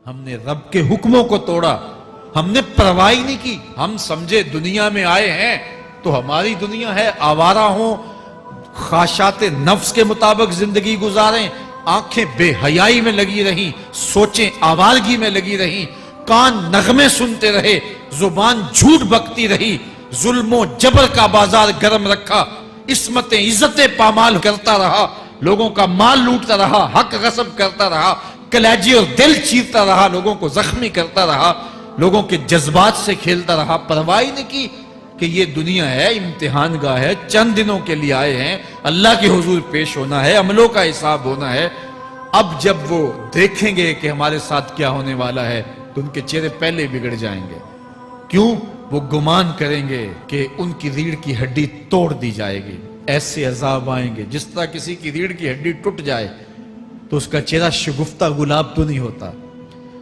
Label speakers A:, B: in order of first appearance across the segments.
A: ہم نے رب کے حکموں کو توڑا، ہم نے پرواہ ہی نہیں کی۔ ہم سمجھے دنیا میں آئے ہیں تو ہماری دنیا ہے، آوارہ ہوں، خواہشات نفس کے مطابق زندگی گزاریں، آنکھیں بے حیائی میں لگی رہیں، سوچیں آوارگی میں لگی رہیں، کان نغمے سنتے رہے، زبان جھوٹ بکتی رہی، ظلم و جبر کا بازار گرم رکھا، عصمتیں عزتیں پامال کرتا رہا، لوگوں کا مال لوٹتا رہا، حق غصب کرتا رہا، کلیجے اور دل چیرتا رہا، لوگوں کو زخمی کرتا رہا، لوگوں کے جذبات سے کھیلتا رہا، پرواہ نہیں کی کہ یہ دنیا ہے، امتحان گاہ ہے، چند دنوں کے لیے آئے ہیں، اللہ کے حضور پیش ہونا ہے، عملوں کا حساب ہونا ہے۔ اب جب وہ دیکھیں گے کہ ہمارے ساتھ کیا ہونے والا ہے تو ان کے چہرے پہلے بگڑ جائیں گے۔ کیوں؟ وہ گمان کریں گے کہ ان کی ریڑھ کی ہڈی توڑ دی جائے گی، ایسے عذاب آئیں گے جس طرح کسی کی ریڑھ کی ہڈی ٹوٹ جائے تو اس کا چہرہ شگفتہ گلاب تو نہیں ہوتا،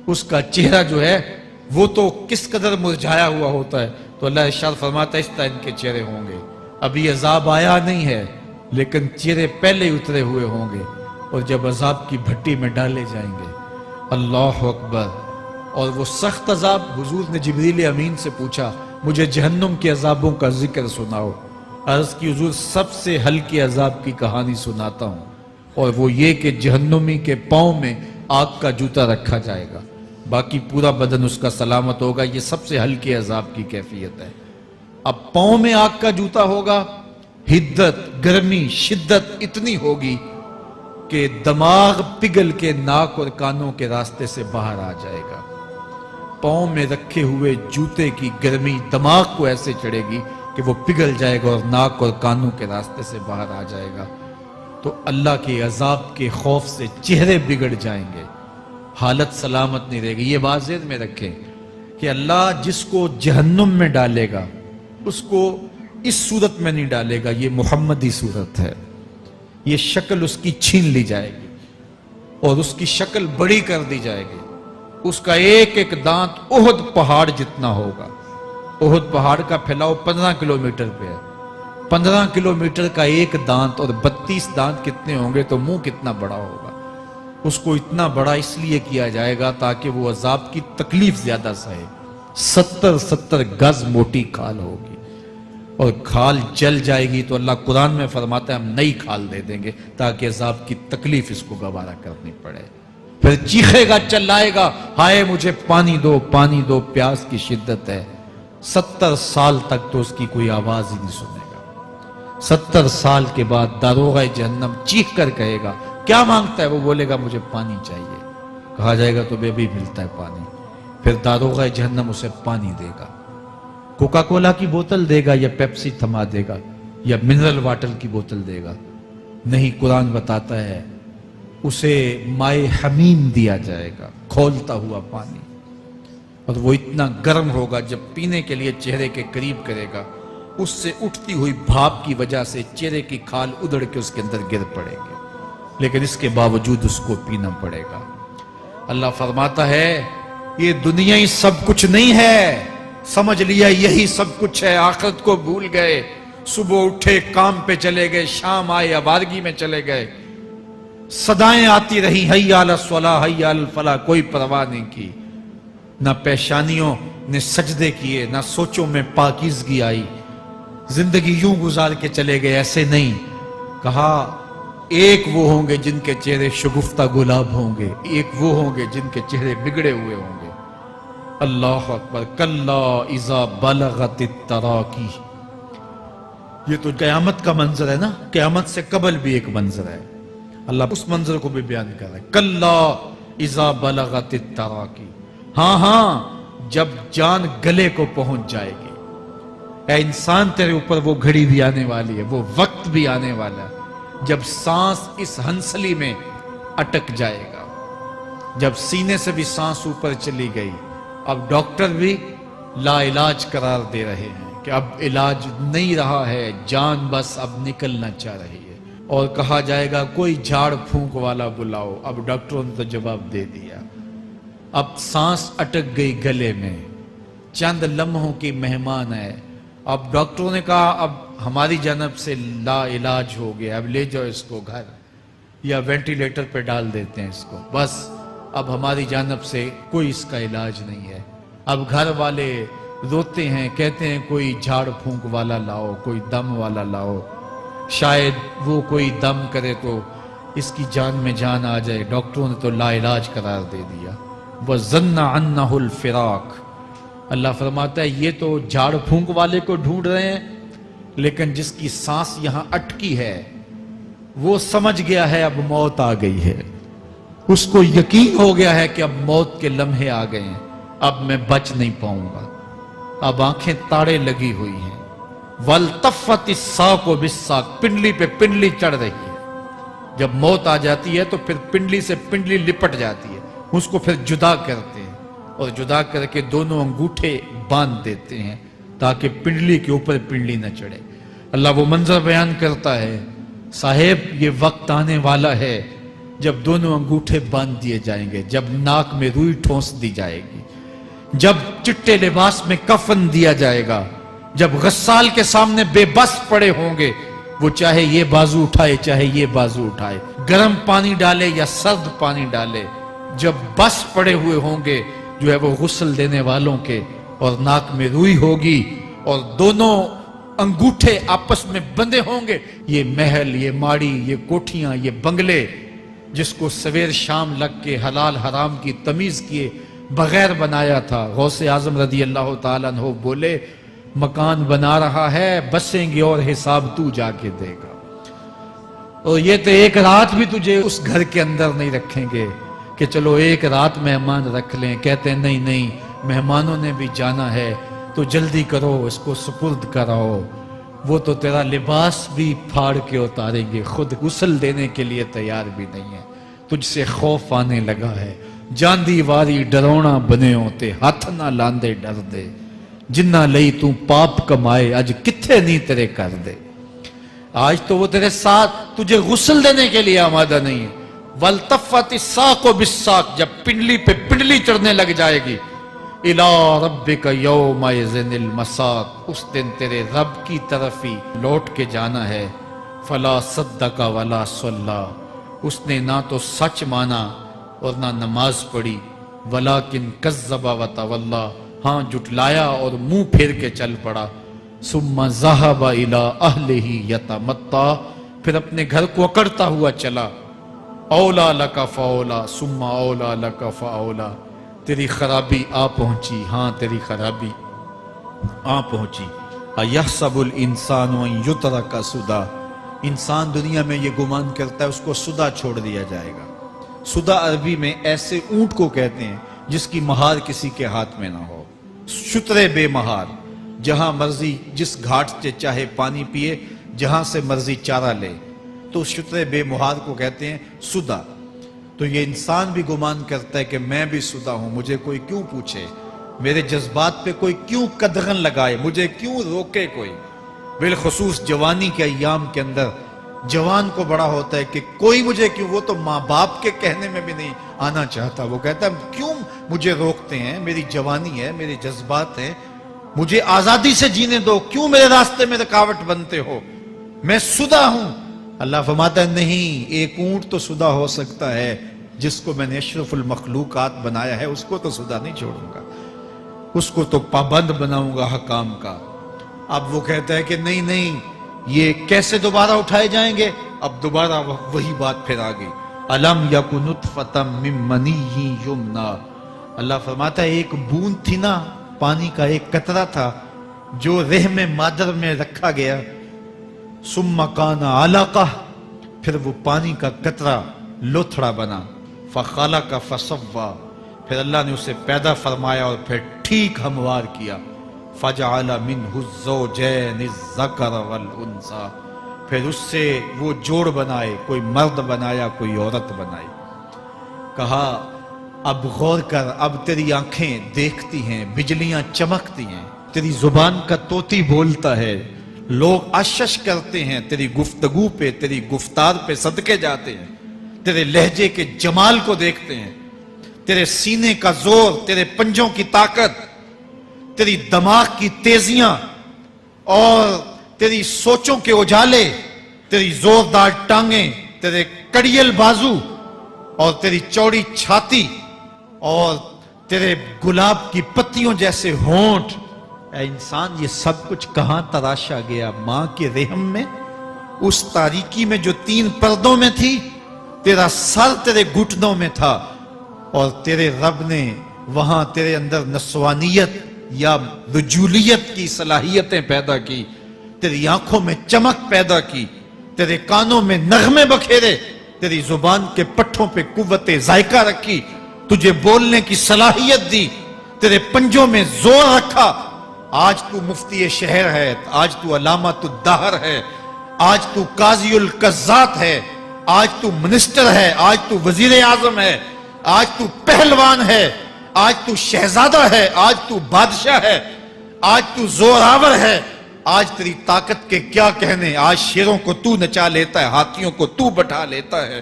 A: اس کا چہرہ جو ہے وہ تو کس قدر مرجھایا ہوا ہوتا ہے۔ تو اللہ ارشاد فرماتا ہے اس طرح ان کے چہرے ہوں گے۔ ابھی عذاب آیا نہیں ہے لیکن چہرے پہلے اترے ہوئے ہوں گے، اور جب عذاب کی بھٹی میں ڈالے جائیں گے، اللہ اکبر، اور وہ سخت عذاب، حضور نے جبریل امین سے پوچھا مجھے جہنم کے عذابوں کا ذکر سناؤ۔ عرض کی حضور سب سے ہلکے عذاب کی کہانی سناتا ہوں، اور وہ یہ کہ جہنمی کے پاؤں میں آگ کا جوتا رکھا جائے گا، باقی پورا بدن اس کا سلامت ہوگا۔ یہ سب سے ہلکے عذاب کی کیفیت ہے۔ اب پاؤں میں آگ کا جوتا ہوگا، حدت، گرمی، شدت اتنی ہوگی کہ دماغ پگھل کے ناک اور کانوں کے راستے سے باہر آ جائے گا۔ پاؤں میں رکھے ہوئے جوتے کی گرمی دماغ کو ایسے چڑھے گی کہ وہ پگھل جائے گا اور ناک اور کانوں کے راستے سے باہر آ جائے گا۔ تو اللہ کے عذاب کے خوف سے چہرے بگڑ جائیں گے، حالت سلامت نہیں رہے گی۔ یہ بات ذہن میں رکھیں کہ اللہ جس کو جہنم میں ڈالے گا اس کو اس صورت میں نہیں ڈالے گا، یہ محمدی صورت ہے، یہ شکل اس کی چھین لی جائے گی اور اس کی شکل بڑی کر دی جائے گی۔ اس کا ایک ایک دانت احد پہاڑ جتنا ہوگا۔ احد پہاڑ کا پھیلاؤ 15 کلومیٹر پہ ہے، 15 کلومیٹر کا ایک دانت، اور 32 دانت کتنے ہوں گے تو منہ کتنا بڑا ہوگا۔ اس کو اتنا بڑا اس لیے کیا جائے گا تاکہ وہ عذاب کی تکلیف زیادہ سہے۔ 70 گز موٹی کھال ہوگی، اور کھال جل جائے گی تو اللہ قرآن میں فرماتا ہے ہم نئی کھال دے دیں گے تاکہ عذاب کی تکلیف اس کو گوارا کرنی پڑے۔ پھر چیخے گا، چلائے گا، ہائے مجھے پانی دو، پانی دو، پیاس کی شدت ہے۔ 70 سال تک تو اس کی کوئی آواز ہی نہیں سنے گا۔ 70 سال کے بعد داروغہ جہنم چیخ کر کہے گا کیا مانگتا ہے؟ وہ بولے گا مجھے پانی چاہیے۔ کہا جائے گا تو بے بھی ملتا ہے پانی۔ پھر داروغہ جہنم اسے پانی دے گا، کوکا کولا کی بوتل دے گا یا پیپسی تھما دے گا یا منرل واٹر کی بوتل دے گا؟ نہیں، قرآن بتاتا ہے اسے مائے حمیم دیا جائے گا، کھولتا ہوا پانی، اور وہ اتنا گرم ہوگا جب پینے کے لیے چہرے کے قریب کرے گا اس سے اٹھتی ہوئی بھاپ کی وجہ سے چہرے کی کھال ادھڑ کے اس کے اندر گر پڑے گی، لیکن اس کے باوجود اس کو پینا پڑے گا۔ اللہ فرماتا ہے یہ دنیا ہی سب کچھ نہیں ہے، سمجھ لیا یہی سب کچھ ہے، آخرت کو بھول گئے، صبح اٹھے کام پہ چلے گئے، شام آئے آوارگی میں چلے گئے، صدائیں آتی رہی حی علی الصلاۃ حی علی الفلاح، کوئی پرواہ نہیں کی، نہ پیشانیوں نے سجدے کیے، نہ سوچوں میں پاکیزگی آئی، زندگی یوں گزار کے چلے گئے۔ ایسے نہیں، کہا ایک وہ ہوں گے جن کے چہرے شگفتہ گلاب ہوں گے، ایک وہ ہوں گے جن کے چہرے بگڑے ہوئے ہوں گے۔ اللہ اکبر، کلا اذا بلغت التراقی، یہ تو قیامت کا منظر ہے نا، قیامت سے قبل بھی ایک منظر ہے، اللہ اس منظر کو بھی بیان کر رہا ہے، کلا اذا بلغت التراقی، ہاں جب جان گلے کو پہنچ جائے گی۔ اے انسان تیرے اوپر وہ گھڑی بھی آنے والی ہے، وہ وقت بھی آنے والا ہے جب سانس اس ہنسلی میں اٹک جائے گا، جب سینے سے بھی سانس اوپر چلی گئی، اب ڈاکٹر بھی لا علاج قرار دے رہے ہیں کہ اب علاج نہیں رہا ہے، جان بس اب نکلنا چاہ رہی ہے، اور کہا جائے گا کوئی جھاڑ پھونک والا بلاؤ۔ اب ڈاکٹروں نے تو جواب دے دیا، اب سانس اٹک گئی گلے میں، چند لمحوں کی مہمان ہے، اب ڈاکٹروں نے کہا اب ہماری جانب سے لا علاج ہو گیا، اب لے جاؤ اس کو گھر، یا وینٹیلیٹر پہ ڈال دیتے ہیں اس کو، بس اب ہماری جانب سے کوئی اس کا علاج نہیں ہے. اب گھر والے روتے ہیں, کہتے ہیں کوئی جھاڑ پھونک والا لاؤ, کوئی دم والا لاؤ, شاید وہ کوئی دم کرے تو اس کی جان میں جان آ جائے. ڈاکٹروں نے تو لا علاج قرار دے دیا. وَظَنَّ عَنَّهُ الْفِرَاقِ. اللہ فرماتا ہے یہ تو جھاڑ پھونک والے کو ڈھونڈ رہے ہیں, لیکن جس کی سانس یہاں اٹکی ہے وہ سمجھ گیا ہے اب موت آ گئی ہے. اس کو یقین ہو گیا ہے کہ اب موت کے لمحے آ گئے ہیں, اب میں بچ نہیں پاؤں گا. اب آنکھیں تاڑے لگی ہوئی ہیں. وَالْتَفَّتِ السَّاقُ بِالسَّاقِ. پنڈلی پہ پنڈلی چڑھ رہی ہے. جب موت آ جاتی ہے تو پھر پنڈلی سے پنڈلی لپٹ جاتی ہے, اس کو پھر جدا کرتے ہیں اور جدا کر کے دونوں انگوٹھے باندھ دیتے ہیں تاکہ پنڈلی کے اوپر پنڈلی نہ چڑھے. اللہ وہ منظر بیان کرتا ہے, صاحب یہ وقت آنے والا ہے جب دونوں انگوٹھے باندھ دیے جائیں گے, جب ناک میں روئی ٹھونس دی جائے گی, جب چٹے لباس میں کفن دیا جائے گا, جب غسال کے سامنے بے بس پڑے ہوں گے, وہ چاہے یہ بازو اٹھائے چاہے یہ بازو اٹھائے, گرم پانی ڈالے یا سرد پانی ڈالے, جب بس پڑے ہوئے ہوں گے جو ہے وہ غسل دینے والوں کے, اور ناک میں روئی ہوگی اور دونوں انگوٹھے آپس میں بندھے ہوں گے. یہ محل, یہ ماڑی, یہ کوٹھیاں, یہ بنگلے جس کو سویر شام لگ کے حلال حرام کی تمیز کیے بغیر بنایا تھا, غوث اعظم رضی اللہ تعالیٰ عنہ بولے مکان بنا رہا ہے, بسیں گے اور حساب تو جا کے دے گا. اور یہ تو ایک رات بھی تجھے اس گھر کے اندر نہیں رکھیں گے کہ چلو ایک رات مہمان رکھ لیں. کہتے ہیں نہیں نہیں, مہمانوں نے بھی جانا ہے تو جلدی کرو, اس کو سپرد کراؤ. وہ تو تیرا لباس بھی پھاڑ کے اتاریں گے, خود غسل دینے کے لیے تیار بھی نہیں ہے. تجھ سے خوف آنے لگا ہے, جاندی واری ڈرونا بنے ہوتے, ہاتھ نہ لاندے ڈر دے, جنہ لئی تو پاپ کمائے اج کتھے نہیں تیرے کر دے. آج تو وہ تیرے ساتھ تجھے غسل دینے کے لیے آمادہ نہیں ہے. وَالْتَفَّتِ السَّاقُ بِالسَّاقِ. جب پنڈلی پہ پنڈلی چڑھنے لگ جائے گی, إِلَىٰ رَبِّكَ يَوْمَئِذٍ الْمَسَاقُ. اس دن تیرے رب کی طرف ہی لوٹ کے جانا ہے. فَلَا صَدَّقَ وَلَا صَلَّىٰ. اس نے نہ تو سچ مانا اور نہ نماز پڑھی. وَلَٰكِنْ كَذَّبَ وَتَوَلَّىٰ. ہاں جھٹلایا اور منہ پھیر کے چل پڑا. ثُمَّ ذَهَبَ إِلَىٰ أَهْلِهِ يَتَمَطَّىٰ. پھر اپنے گھر کو اکڑتا ہوا چلا. اولا لَكَ فَأَوْلَىٰ ثُمَّ أَوْلَىٰ لَكَ فَأَوْلَىٰ. تیری خرابی آ پہنچی, ہاں تیری خرابی آ پہنچی. أَيَحْسَبُ الْإِنسَانُ أَن يُتْرَكَ سُدًى. انسان دنیا میں یہ گمان کرتا ہے اس کو سدا چھوڑ دیا جائے گا. سدا عربی میں ایسے اونٹ کو کہتے ہیں جس کی مہار کسی کے ہاتھ میں نہ ہو. شترے بے مہار, جہاں مرضی جس گھاٹ سے چاہے پانی پیے, جہاں سے مرضی چارہ لے, تو شترے بے مہار کو کہتے ہیں سدا. تو یہ انسان بھی گمان کرتا ہے کہ میں بھی سدا ہوں, مجھے کوئی کیوں پوچھے, میرے جذبات پہ کوئی کیوں قدغن لگائے, مجھے کیوں روکے کوئی. بالخصوص جوانی کے ایام کے اندر جوان کو بڑا ہوتا ہے کہ کوئی مجھے کیوں, وہ تو ماں باپ کے کہنے میں بھی نہیں آنا چاہتا. وہ کہتا ہے کیوں مجھے روکتے ہیں, میری جوانی ہے, میرے جذبات ہیں, مجھے آزادی سے جینے دو, کیوں میرے راستے میں رکاوٹ بنتے ہو, میں سدا ہوں. اللہ فرماتا ہے نہیں, ایک اونٹ تو سدا ہو سکتا ہے جس کو میں نے اشرف المخلوقات بنایا ہے, اس کو تو سدا نہیں چھوڑوں گا, اس کو تو پابند بناؤں گا حکام کا. اب وہ کہتا ہے کہ نہیں نہیں, یہ کیسے دوبارہ اٹھائے جائیں گے. اب دوبارہ وہی بات پھر آ گئی. الم یک نطفۃ من منی یمنیٰ. اللہ فرماتا ہے ایک بوند تھی نا, پانی کا ایک قطرہ تھا جو رحم مادر میں رکھا گیا. ثم کان علقہ. پھر وہ پانی کا قطرہ لوتھڑا بنا. فخلق فسویٰ. پھر اللہ نے اسے پیدا فرمایا اور پھر ٹھیک ہموار کیا. فجعل منہ الزوجین الذکر والانثیٰ. پھر اس سے وہ جوڑ بنائے, کوئی مرد بنایا کوئی عورت بنائی. کہا اب غور کر, اب تیری آنکھیں دیکھتی ہیں, بجلیاں چمکتی ہیں, تیری زبان کا طوطی بولتا ہے, لوگ اشش کرتے ہیں تیری گفتگو پہ, تیری گفتار پہ صدقے جاتے ہیں, تیرے لہجے کے جمال کو دیکھتے ہیں, تیرے سینے کا زور, تیرے پنجوں کی طاقت, تیری دماغ کی تیزیاں اور تیری سوچوں کے اجالے, تیری زوردار ٹانگیں, تیرے کڑیل بازو اور تیری چوڑی چھاتی, اور تیرے گلاب کی پتیوں جیسے ہونٹ، اے انسان یہ سب کچھ کہاں تراشا گیا؟ ماں کے رحم میں، اس تاریکی میں جو 3 پردوں میں تھی، تیرا سر تیرے گھٹنوں میں تھا، اور تیرے رب نے وہاں تیرے اندر نسوانیت یا رجولیت کی صلاحیتیں پیدا کی، تیری آنکھوں میں چمک پیدا کی، تیرے کانوں میں نغمے بکھیرے، تیری زبان کے پٹھوں پہ قوت ذائقہ رکھی، تجھے بولنے کی صلاحیت دی، تیرے پنجوں میں زور رکھا۔ آج تو مفتی شہر ہے، آج تو علامۃ الدہر ہے، آج تو قاضی القضات ہے، آج تو منسٹر ہے، آج تو وزیر اعظم ہے، آج تو پہلوان ہے، آج تو شہزادہ ہے، آج تو بادشاہ ہے، آج تو زوراور ہے، آج تیری طاقت کے کیا کہنے؟ آج شیروں کو تو نچا لیتا ہے، ہاتھیوں کو تو بٹھا لیتا ہے،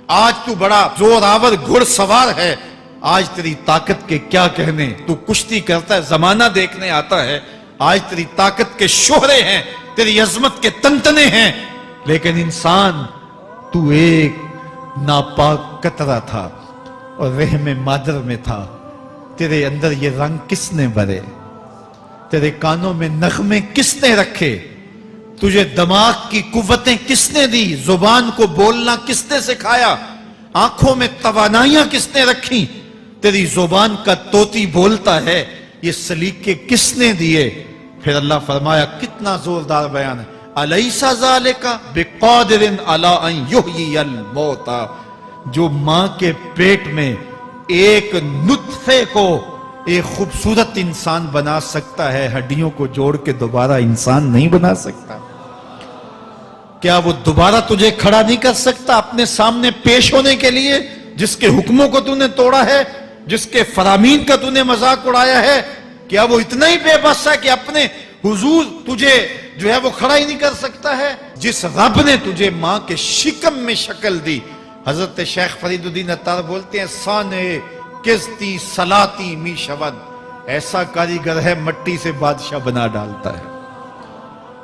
A: آج تو بڑا زوراور گھڑ سوار ہے، آج تیری طاقت کے کیا کہنے؟ تو کشتی کرتا ہے، زمانہ دیکھنے آتا ہے، آج تیری طاقت کے شوہرے ہیں، تیری عظمت کے تنتنے ہیں، لیکن انسان تو ایک ناپاک قطرہ تھا اور رحم مادر میں تھا۔ تیرے اندر یہ رنگ کس نے بھرے؟ تیرے کانوں میں نغمے کس نے رکھے؟ تجھے دماغ کی قوتیں کس نے دی؟ زبان کو بولنا کس نے سکھایا؟ آنکھوں میں توانائیاں کس نے رکھی؟ تیری زبان کا طوطی بولتا ہے، یہ سلیقے کس نے دیے؟ پھر اللہ فرمایا، کتنا زوردار بیان ہے، الیس ذالک بقادر علی ان یحیی الموتى، جو ماں کے پیٹ میں ایک نطفے کو ایک خوبصورت انسان بنا سکتا ہے، ہڈیوں کو جوڑ کے دوبارہ انسان نہیں بنا سکتا؟ کیا وہ دوبارہ تجھے کھڑا نہیں کر سکتا اپنے سامنے پیش ہونے کے لیے، جس کے حکموں کو تو نے توڑا ہے، جس کے فرامین کا تو نے مذاق اڑایا ہے؟ کیا وہ اتنا ہی بے بس ہے کہ اپنے حضور تجھے جو ہے وہ کھڑا ہی نہیں کر سکتا ہے؟ جس رب نے تجھے ماں کے شکم میں شکل دی، حضرت شیخ فرید الدین عطار بولتے ہیں، سانے کستی سلاتی می شود، ایسا کاریگر ہے مٹی سے بادشاہ بنا ڈالتا ہے۔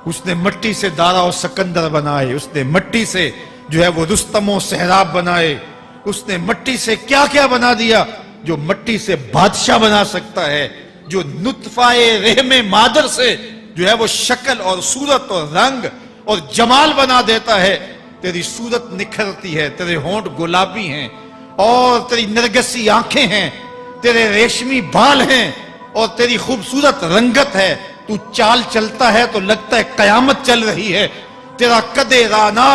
A: اس نے مٹی سے دارا و سکندر بنائے، اس نے مٹی سے جو ہے وہ رستم و سہراب بنائے، اس نے مٹی سے کیا کیا بنا دیا جو مٹی سے بادشاہ بنا سکتا ہے، جو نطفہ رحم مادر سے جو ہے وہ شکل اور صورت اور رنگ اور جمال بنا دیتا ہے۔ تیری صورت نکھرتی ہے، تیرے ہونٹ گلابی ہیں اور تیری نرگسی آنکھیں ہیں، تیرے ریشمی بال ہیں اور تیری خوبصورت رنگت ہے، تو چال چلتا ہے تو لگتا ہے قیامت چل رہی ہے، تیرا قد رانا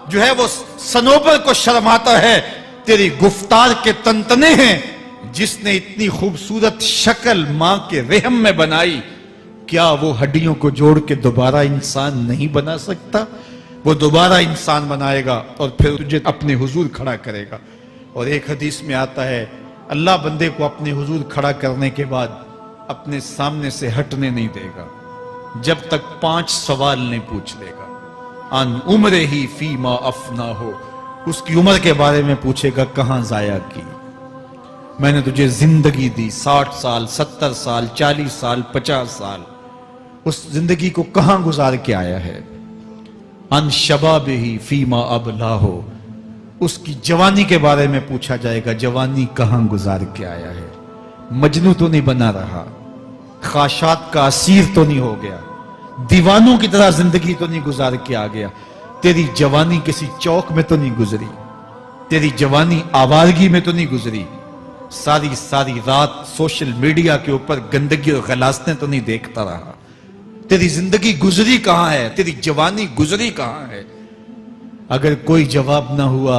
A: جو ہے وہ صنوبر کو شرماتا ہے، تیری گفتار کے تنتنے ہیں۔ جس نے اتنی خوبصورت شکل ماں کے رحم میں بنائی، کیا وہ ہڈیوں کو جوڑ کے دوبارہ انسان نہیں بنا سکتا؟ وہ دوبارہ انسان بنائے گا اور پھر تجھے اپنے حضور کھڑا کرے گا۔ اور ایک حدیث میں آتا ہے، اللہ بندے کو اپنے حضور کھڑا کرنے کے بعد اپنے سامنے سے ہٹنے نہیں دے گا جب تک 5 سوال نہیں پوچھ لے گا۔ ان عمرہ ہی فیما افنا ہو، اس کی عمر کے بارے میں پوچھے گا، کہاں ضائع کی؟ میں نے تجھے زندگی دی، 60 سال 70 سال 40 سال 50 سال، اس زندگی کو کہاں گزار کے آیا ہے؟ ان شباب ہی فیما ابلا ہو، اس کی جوانی کے بارے میں پوچھا جائے گا، جوانی کہاں گزار کے آیا ہے؟ مجنوں تو نہیں بنا رہا، خواہشات کا اسیر تو نہیں ہو گیا، دیوانوں کی طرح زندگی تو نہیں گزار کے آ گیا؟ تیری جوانی کسی چوک میں تو نہیں گزری، تیری جوانی آوارگی میں تو نہیں گزری، ساری رات سوشل میڈیا کے اوپر گندگی اور غلاظتیں تو نہیں دیکھتا رہا؟ تیری زندگی گزری کہاں ہے؟ تیری جوانی گزری کہاں ہے؟ اگر کوئی جواب نہ ہوا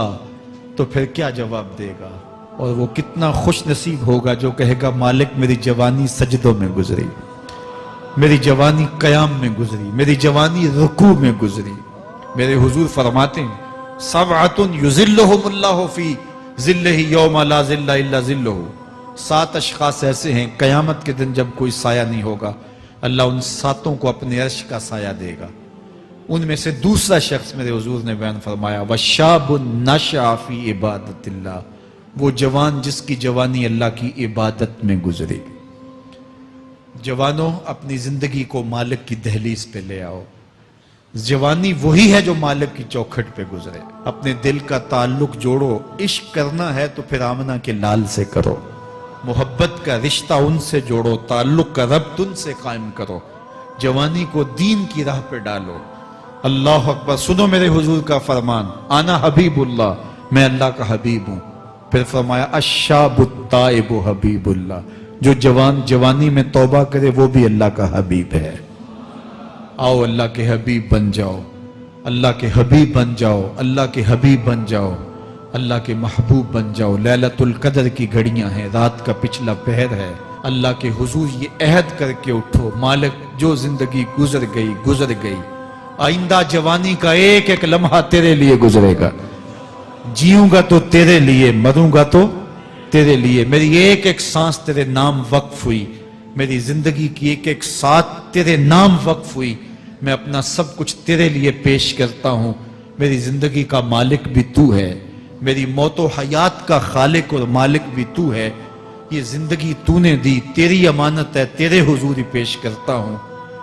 A: تو پھر کیا جواب دے گا؟ اور وہ کتنا خوش نصیب ہوگا جو کہے گا، مالک میری جوانی سجدوں میں گزری، میری جوانی قیام میں گزری، میری جوانی رکوع میں گزری۔ میرے حضور فرماتے ہیں، سبعۃ یظلھم اللہ فی ظلہ یوم لا ظل الا ظلہ، 7 اشخاص ایسے ہیں قیامت کے دن جب کوئی سایہ نہیں ہوگا، اللہ ان 7 کو اپنے عرش کا سایہ دے گا۔ ان میں سے دوسرا شخص میرے حضور نے بیان فرمایا، وشاب نشأ فی عبادت اللہ، وہ جوان جس کی جوانی اللہ کی عبادت میں گزری۔ جوانوں، اپنی زندگی کو مالک کی دہلیز پہ لے آؤ۔ جوانی وہی ہے جو مالک کی چوکھٹ پہ گزرے۔ اپنے دل کا تعلق جوڑو، عشق کرنا ہے تو پھر آمنہ کے لال سے کرو، محبت کا رشتہ ان سے جوڑو، تعلق کا ربط ان سے قائم کرو، جوانی کو دین کی راہ پہ ڈالو۔ اللہ اکبر۔ سنو میرے حضور کا فرمان، انا حبیب اللہ، میں اللہ کا حبیب ہوں۔ پھر فرمایا الشاب التائب حبیب اللہ، جو جوان جوانی میں توبہ کرے وہ بھی اللہ کا حبیب ہے۔ آؤ اللہ کے حبیب بن جاؤ، اللہ کے حبیب بن جاؤ، اللہ کے حبیب بن جاؤ، اللہ کے محبوب بن جاؤ۔ لیلۃ القدر کی گھڑیاں ہیں، رات کا پچھلا پہر ہے، اللہ کے حضور یہ عہد کر کے اٹھو، مالک جو زندگی گزر گئی، آئندہ جوانی کا ایک ایک لمحہ تیرے لیے گزرے گا، جیوں گا تو تیرے لیے، مروں گا تو تیرے لیے۔ میری ایک ایک سانس تیرے نام وقف ہوئی، میری زندگی کی ایک ایک ساتھ تیرے نام وقف ہوئی، میں اپنا سب کچھ تیرے لیے پیش کرتا ہوں۔ میری زندگی کا مالک بھی تو ہے، میری موت و حیات کا خالق اور مالک بھی تو ہے، یہ زندگی تو نے دی، تیری امانت ہے، تیرے حضور ہی پیش کرتا ہوں۔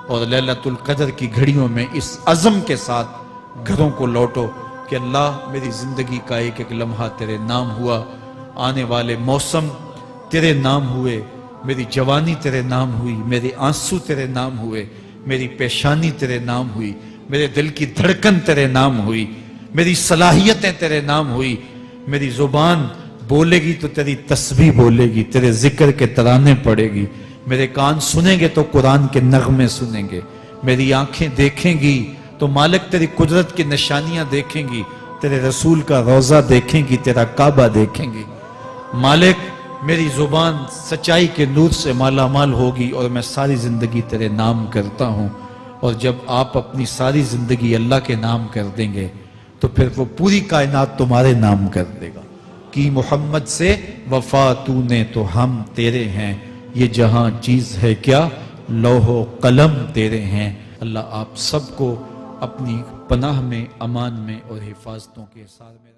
A: اور لیلۃ القدر کی گھڑیوں میں اس عزم کے ساتھ گھروں کو لوٹو کہ اللہ میری زندگی کا ایک ایک لمحہ تیرے نام ہوا، آنے والے موسم تیرے نام ہوئے، میری جوانی تیرے نام ہوئی، میرے آنسو تیرے نام ہوئے، میری پیشانی تیرے نام ہوئی، میرے دل کی دھڑکن تیرے نام ہوئی، میری صلاحیتیں تیرے نام ہوئی، میری زبان بولے گی تو تیری تسبیح بولے گی، تیرے ذکر کے ترانے پڑے گی، میرے کان سنیں گے تو قرآن کے نغمے سنیں گے، میری آنکھیں دیکھیں گی تو مالک تیری قدرت کی نشانیاں دیکھیں گی، تیرے رسول کا روضہ دیکھیں گی، تیرا کعبہ دیکھیں گی۔ مالک میری زبان سچائی کے نور سے مالا مال ہوگی اور میں ساری زندگی تیرے نام کرتا ہوں۔ اور جب آپ اپنی ساری زندگی اللہ کے نام کر دیں گے تو پھر وہ پوری کائنات تمہارے نام کر دے گا۔ کی محمد سے وفا تو نے تو ہم تیرے ہیں، یہ جہاں چیز ہے کیا لوح و قلم تیرے ہیں۔ اللہ آپ سب کو اپنی پناہ میں، امان میں اور حفاظتوں کے ساتھ میں